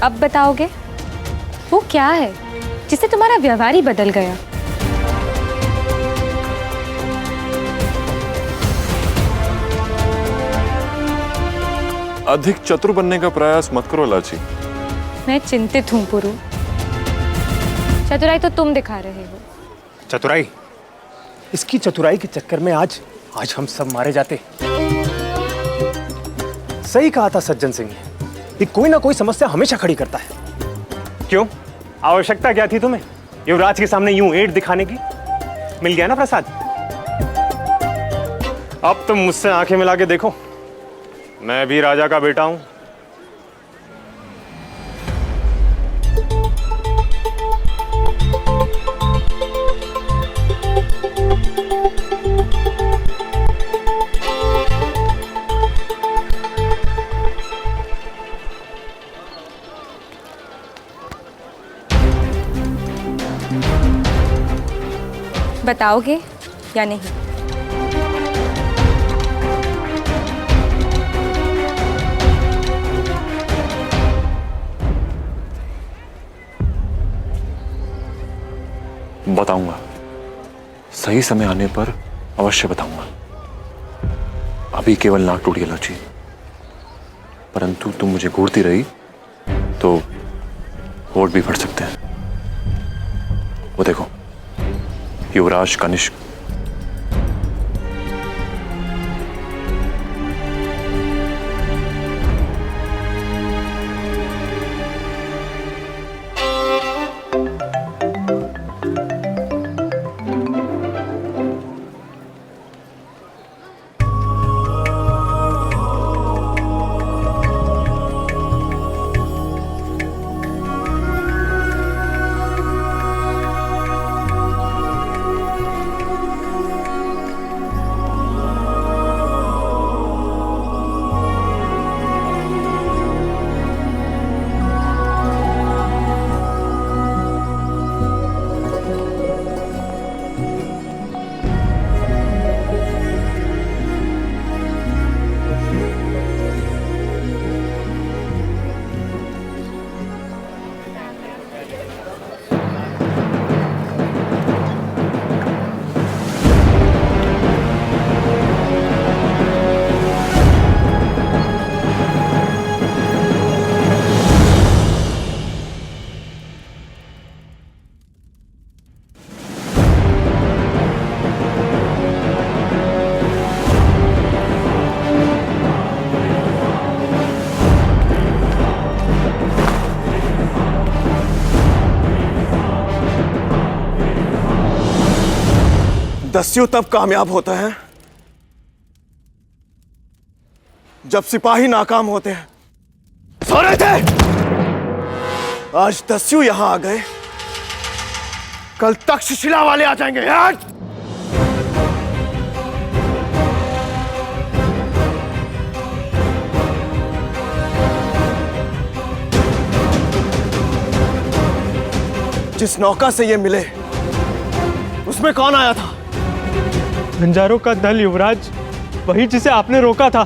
अब बताओगे वो क्या है जिससे तुम्हारा व्यवहार ही बदल गया? अधिक चतुर बनने का प्रयास मत करो लाची। मैं चिंतित हूँ पुरु। चतुराई तो तुम दिखा रहे हो। चतुराई? इसकी चतुराई के चक्कर में आज हम सब मारे जाते। सही कहा था सज्जन सिंह ने, ये कोई ना कोई समस्या हमेशा खड़ी करता है। क्यों, आवश्यकता क्या थी तुम्हें युवराज के सामने यूं एट दिखाने की? मिल गया ना प्रसाद। अब तुम मुझसे आंखें मिला के देखो, मैं भी राजा का बेटा हूं। बताओगे या नहीं? बताऊंगा, सही समय आने पर अवश्य बताऊंगा। अभी केवल नाक टूट गया लाची, परंतु तुम मुझे घूरती रही तो होठ भी फट सकते हैं। वो देखो, युवराज कनिष्क। दस्यु तब कामयाब होता है जब सिपाही नाकाम होते हैं। सो रहे थे, आज दस्यु यहां आ गए, कल तक्षशिला वाले आ जाएंगे। आज जिस नौका से ये मिले उसमें कौन आया था? बंजारों का दल युवराज, वही जिसे आपने रोका था।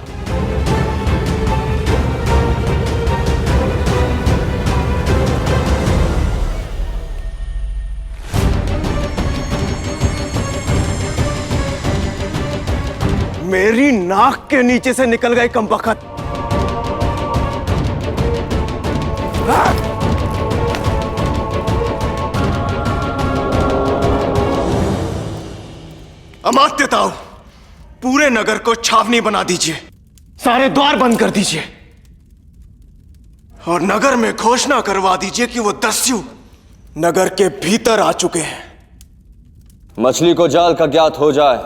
मेरी नाक के नीचे से निकल गए कमबख्त। अमात्य ताऊ, पूरे नगर को छावनी बना दीजिए, सारे द्वार बंद कर दीजिए और नगर में घोषणा करवा दीजिए कि वो दस्यु नगर के भीतर आ चुके हैं। मछली को जाल का ज्ञात हो जाए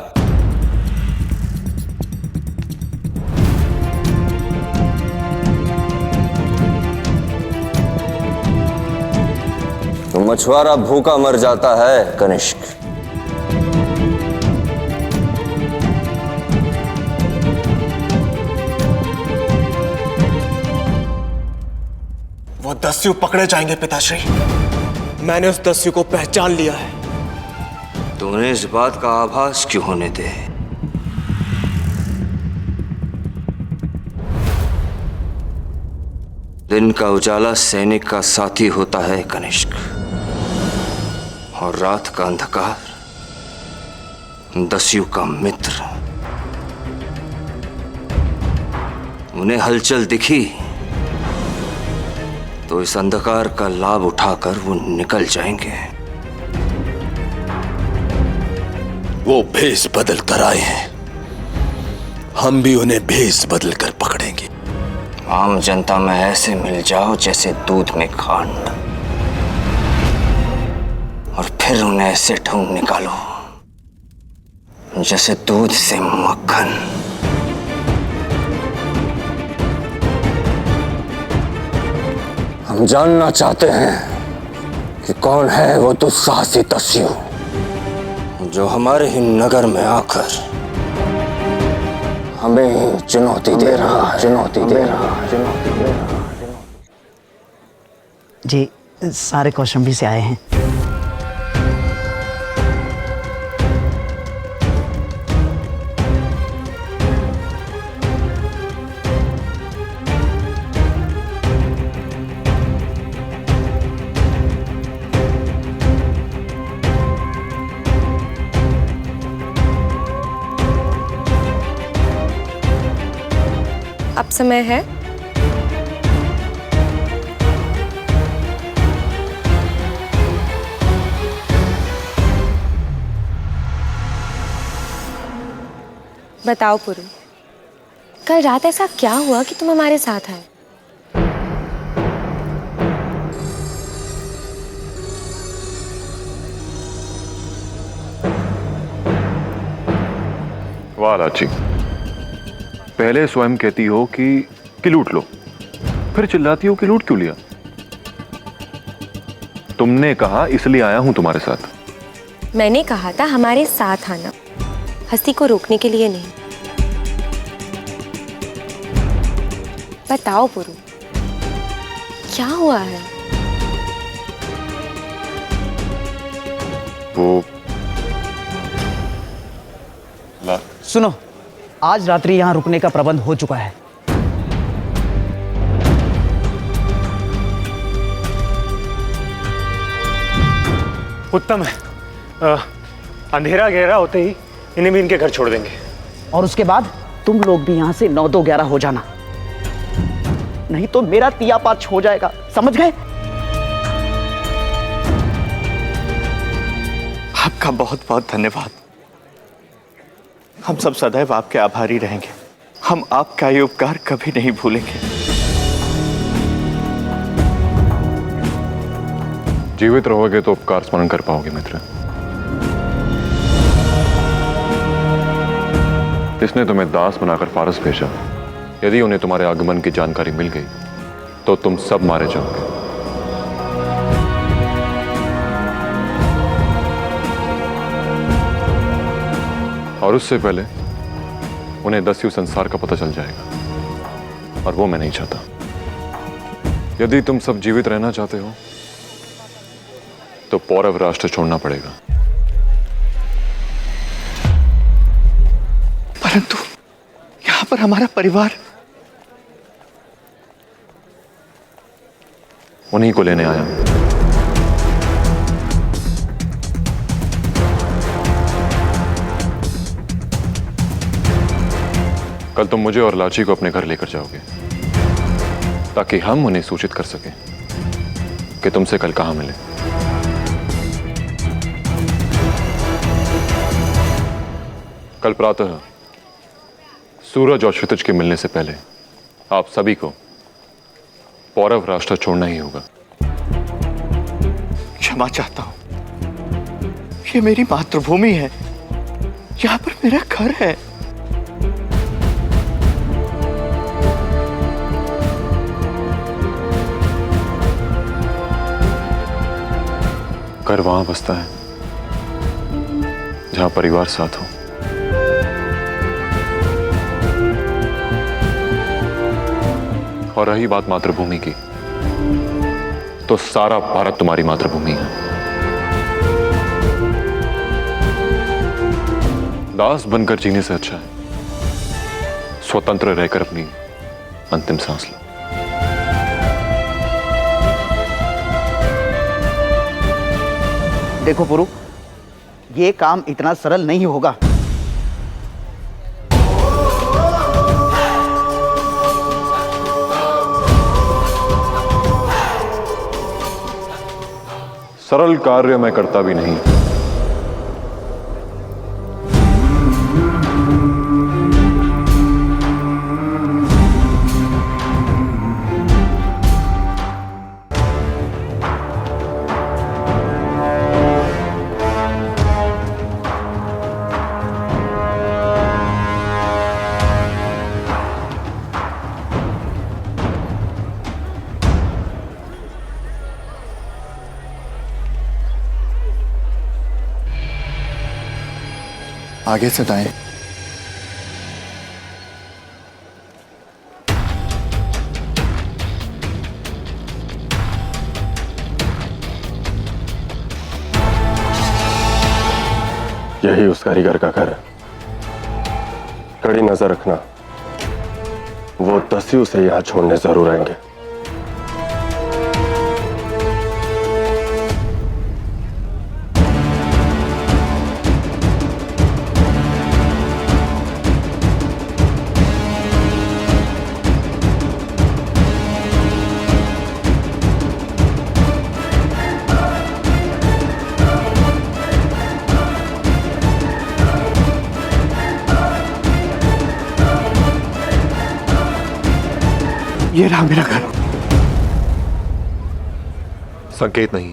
तो मछुआरा भूखा मर जाता है कनिष्क। वो दस्यु पकड़े जाएंगे पिताश्री। मैंने उस दस्यु को पहचान लिया है। तो उन्हें इस बात का आभास क्यों होने दे? दिन का उजाला सैनिक का साथी होता है कनिष्क, और रात का अंधकार दस्यु का मित्र। उन्हें हलचल दिखी तो इस अंधकार का लाभ उठाकर वो निकल जाएंगे। वो भेष बदल कर आए हैं, हम भी उन्हें भेष बदल कर पकड़ेंगे। आम जनता में ऐसे मिल जाओ जैसे दूध में खांड, और फिर उन्हें ऐसे ढूंढ निकालो जैसे दूध से मक्खन। हम जानना चाहते हैं कि कौन है वो दुस्साहसी दस्यु जो हमारे ही नगर में आकर हमें चुनौती दे रहा है। जी सारे कौशंबी से आए हैं। अब समय है बताओ पुरु, कल रात ऐसा क्या हुआ कि तुम हमारे साथ आए? वाह लाची, पहले स्वयं कहती हो कि लूट लो, फिर चिल्लाती हो कि लूट क्यों लिया। तुमने कहा इसलिए आया हूं तुम्हारे साथ। मैंने कहा था हमारे साथ आना, हस्ती को रोकने के लिए नहीं। बताओ पुरु, क्या हुआ है? वो सुनो, आज रात्रि यहाँ रुकने का प्रबंध हो चुका है। उत्तम है। अंधेरा गहरा होते ही इन्हें भी इनके घर छोड़ देंगे। और उसके बाद तुम लोग भी यहाँ से 9-2-11 हो जाना, नहीं तो मेरा तिया पाछ हो जाएगा, समझ गए? आपका बहुत बहुत धन्यवाद। हम सब सदैव आपके आभारी रहेंगे। हम आपका ये उपकार कभी नहीं भूलेंगे। जीवित रहोगे तो उपकार स्मरण कर पाओगे मित्र। इसने तुम्हें दास बनाकर फारस भेजा। यदि उन्हें तुम्हारे आगमन की जानकारी मिल गई तो तुम सब मारे जाओगे। और उससे पहले उन्हें दस्यु संसार का पता चल जाएगा, और वो मैं नहीं चाहता। यदि तुम सब जीवित रहना चाहते हो तो पौरव राष्ट्र छोड़ना पड़ेगा। परंतु यहां पर हमारा परिवार, उन्हीं को लेने आया हूं। कल तुम मुझे और लाची को अपने घर लेकर जाओगे ताकि हम उन्हें सूचित कर सकें कि तुमसे कल कहां मिले। कल प्रातः सूरज और क्षितिज के मिलने से पहले आप सभी को पौरव राष्ट्र छोड़ना ही होगा। क्षमा चाहता हूं, ये मेरी मातृभूमि है, यहां पर मेरा घर है। घर वहां बसता है जहां परिवार साथ हो। और रही बात मातृभूमि की, तो सारा भारत तुम्हारी मातृभूमि है। दास बनकर जीने से अच्छा है स्वतंत्र रहकर अपनी अंतिम सांस लो। देखो पुरु, ये काम इतना सरल नहीं होगा। सरल कार्य मैं करता भी नहीं। आगे से दाएं। यही उस कारीगर का घर है। कड़ी नजर रखना, वो दस्यु से यहां छोड़ने जरूर आएंगे। ये रहा मेरा घर। संकेत नहीं,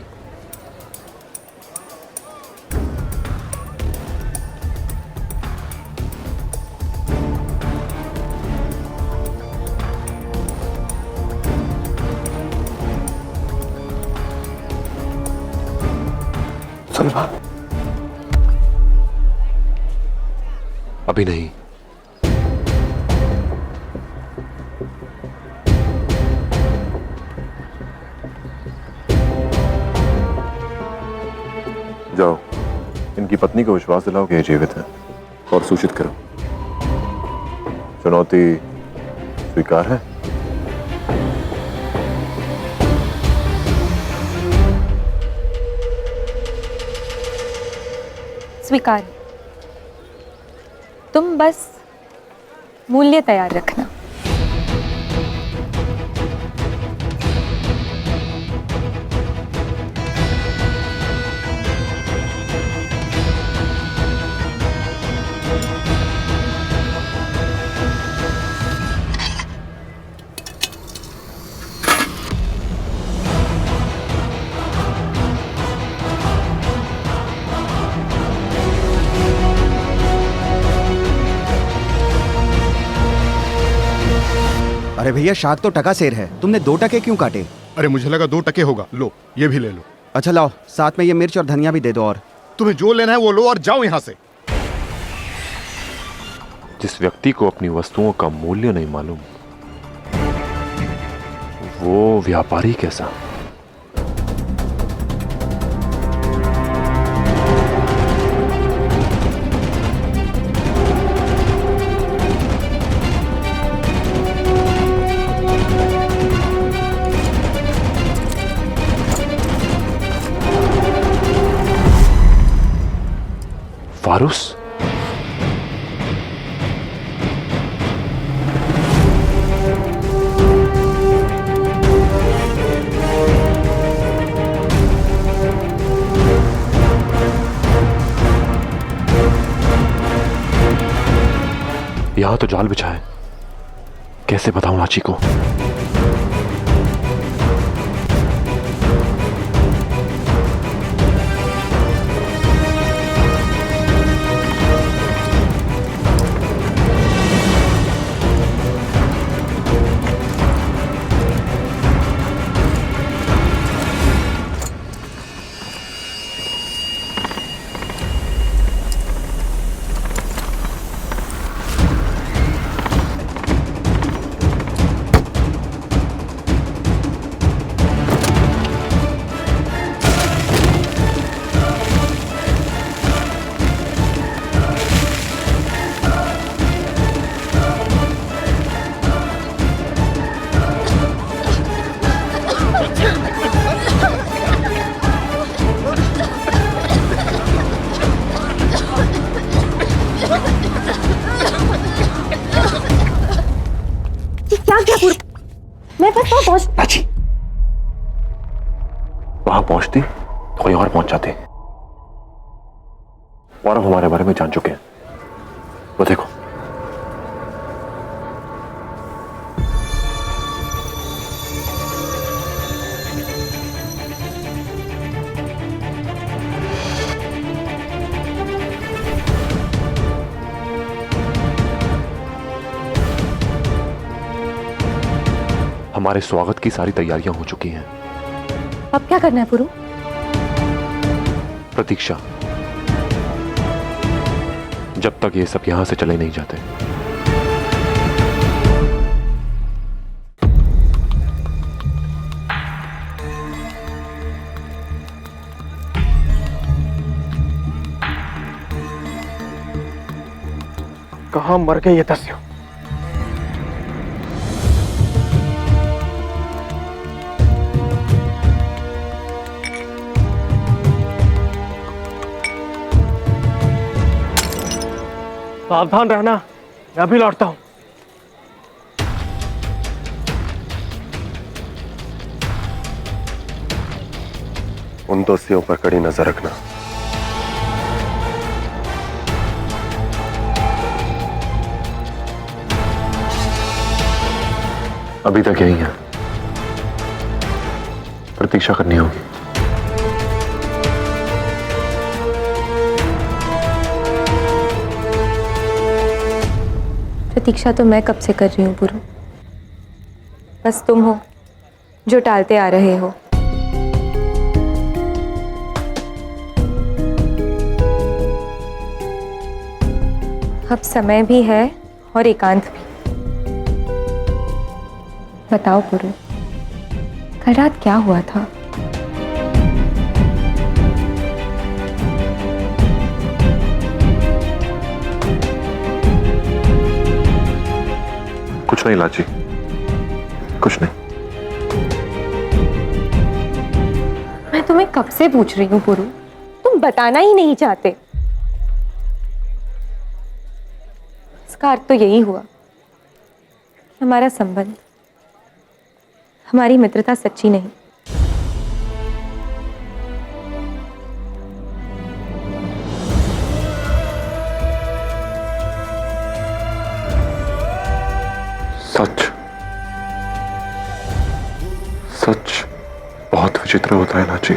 सुलभा, अभी नहीं। जाओ, इनकी पत्नी को विश्वास दिलाओ कि ये जीवित है और सूचित करो। चुनौती स्वीकार है? स्वीकार। तुम बस मूल्य तैयार रखना। अरे भैया, शाक तो टका सेर है, तुमने 2 टके क्यों काटे? अरे मुझे लगा 2 टके होगा। लो, ये भी ले लो। अच्छा लाओ, साथ में ये मिर्च और धनिया भी दे दो। और तुम्हें जो लेना है वो लो और जाओ यहां से। जिस व्यक्ति को अपनी वस्तुओं का मूल्य नहीं मालूम, वो व्यापारी कैसा? फारूस? यहां तो जाल बिछा है, कैसे बताऊं लाची को? क्या किया पूर्व? मैं बस वहां पहुंच। लाची, वहां पहुंचती तो कोई और पहुंच जाते और अब हमारे बारे में जान चुके हैं। वो देखो, हमारे स्वागत की सारी तैयारियां हो चुकी हैं। अब क्या करना है पुरु? प्रतीक्षा, जब तक ये सब यहां से चले नहीं जाते। कहां मर गए ये दस्यु? सावधान रहना, मैं अभी लौटता हूं। उन दोषियों पर कड़ी नजर रखना। अभी तक यही है, प्रतीक्षा करनी होगी। प्रतीक्षा तो मैं कब से कर रही हूँ पुरु, बस तुम हो जो टालते आ रहे हो। अब समय भी है और एकांत भी। बताओ पुरु, कल रात क्या हुआ था? कुछ नहीं लाची, कुछ नहीं। मैं तुम्हें कब से पूछ रही हूँ पुरु, तुम बताना ही नहीं चाहते। इसका अर्थ तो यही हुआ कि हमारा संबंध, हमारी मित्रता सच्ची नहीं। सच सच बहुत विचित्र होता है लाची।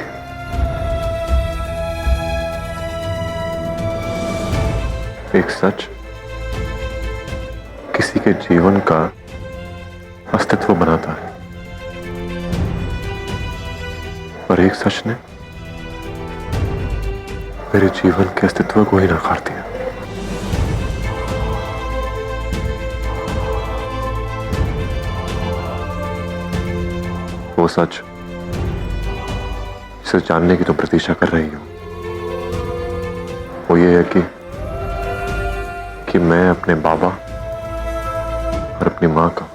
एक सच किसी के जीवन का अस्तित्व बनाता है, और एक सच ने मेरे जीवन के अस्तित्व को ही नकार दिया। वो सच जिसे जानने की तुम प्रतीक्षा कर रही हो, वो ये है कि मैं अपने बाबा और अपनी मां का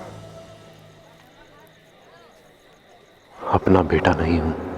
अपना बेटा नहीं हूं।